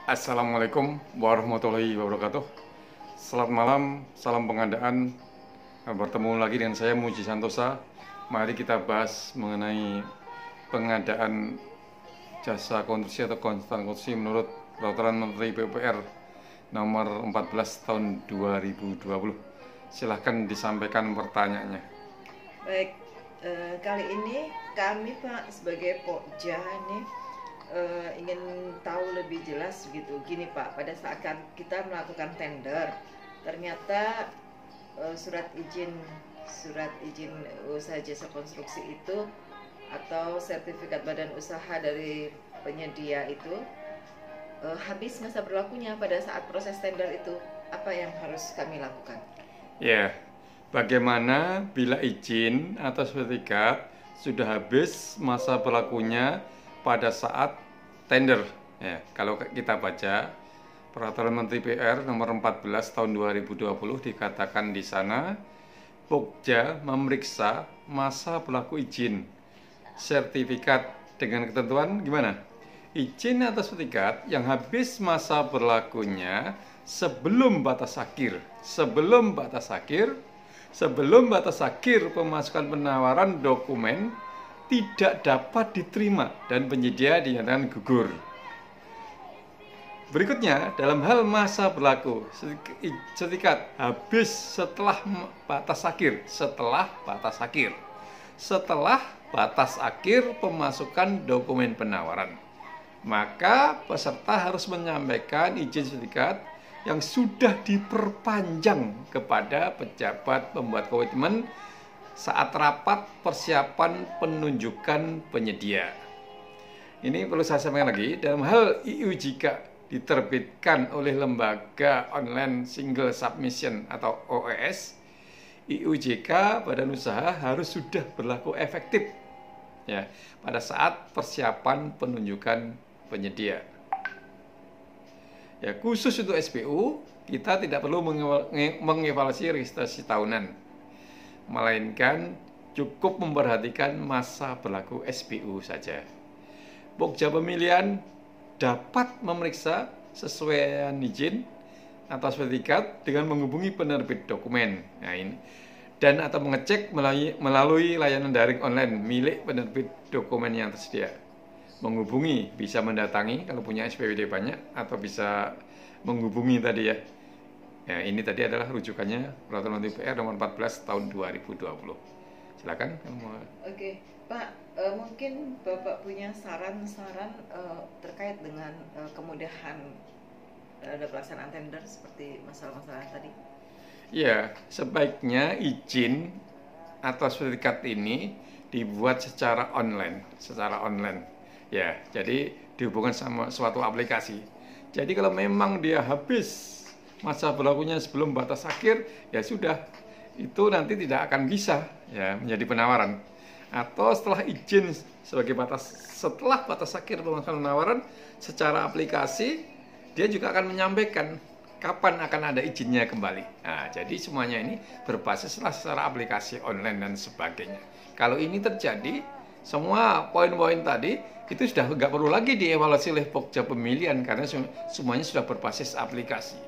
Assalamualaikum warahmatullahi wabarakatuh. Selamat malam, salam pengadaan. Bertemu lagi dengan saya Muji Santosa. Mari kita bahas mengenai pengadaan jasa konstruksi atau konsultan konstruksi menurut Peraturan Menteri PUPR nomor 14 tahun 2020. Silahkan disampaikan pertanyaannya. Baik, kali ini kami Pak sebagai Pokja nih ingin tahu lebih jelas gitu. Gini Pak, pada saat kita melakukan tender, ternyata surat izin usaha jasa konstruksi itu atau sertifikat badan usaha dari penyedia itu habis masa berlakunya pada saat proses tender itu. Apa yang harus kami lakukan? Ya, bagaimana bila izin atau sertifikat sudah habis masa berlakunya pada saat tender? Ya, kalau kita baca Peraturan Menteri PR nomor 14 tahun 2020 dikatakan di sana, Pokja memeriksa masa berlaku izin sertifikat dengan ketentuan gimana? Izin atau sertifikat yang habis masa berlakunya sebelum batas akhir pemasukan penawaran dokumen tidak dapat diterima dan penyedia dinyatakan gugur. Berikutnya, dalam hal masa berlaku sertifikat habis setelah batas akhir pemasukan dokumen penawaran, maka peserta harus menyampaikan izin sertifikat yang sudah diperpanjang kepada pejabat pembuat komitmen saat rapat persiapan penunjukan penyedia. Ini perlu saya sampaikan lagi, dalam hal IU jika diterbitkan oleh Lembaga Online Single Submission atau OES, IUJK badan usaha harus sudah berlaku efektif ya pada saat persiapan penunjukan penyedia. Ya, khusus untuk SPU, kita tidak perlu mengevaluasi registrasi tahunan, melainkan cukup memperhatikan masa berlaku SPU saja. Pokja pemilihan dapat memeriksa sesuaian izin atau sertifikat dengan menghubungi penerbit dokumen. Nah, ini dan atau mengecek melalui layanan daring online milik penerbit dokumen yang tersedia. Menghubungi, bisa mendatangi kalau punya SPWD banyak, atau bisa menghubungi tadi ya. Ya, ini tadi adalah rujukannya Peraturan Menteri PR nomor 14 tahun 2020. Silakan. Oke, Pak, mungkin Bapak punya saran-saran terkait dengan kemudahan terhadap pelaksanaan tender seperti masalah-masalah tadi? Ya, sebaiknya izin atau sertifikat ini dibuat secara online. Ya, jadi dihubungkan sama suatu aplikasi. Jadi kalau memang dia habis masa berlakunya sebelum batas akhir, ya sudah, itu nanti tidak akan bisa ya menjadi penawaran. Atau setelah izin setelah batas akhir pemasukan penawaran, secara aplikasi dia juga akan menyampaikan kapan akan ada izinnya kembali. Nah, jadi semuanya ini berbasislah secara aplikasi online dan sebagainya. Kalau ini terjadi, semua poin-poin tadi itu sudah nggak perlu lagi dievaluasi oleh Pokja pemilihan karena semuanya sudah berbasis aplikasi.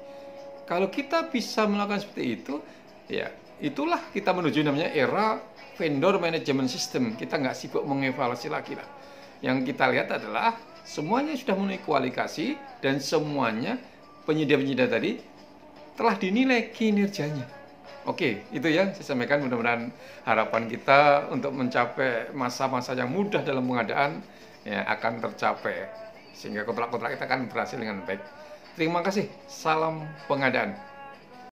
Kalau kita bisa melakukan seperti itu, ya itulah kita menuju namanya era vendor management system. Kita nggak sibuk mengevaluasi lagi lah. Yang kita lihat adalah semuanya sudah memenuhi kualifikasi dan semuanya penyedia-penyedia tadi telah dinilai kinerjanya. Oke, itu ya saya sampaikan. Mudah-mudahan harapan kita untuk mencapai masa-masa yang mudah dalam pengadaan ya akan tercapai sehingga kontrak-kontrak kita akan berhasil dengan baik. Terima kasih. Salam pengadaan.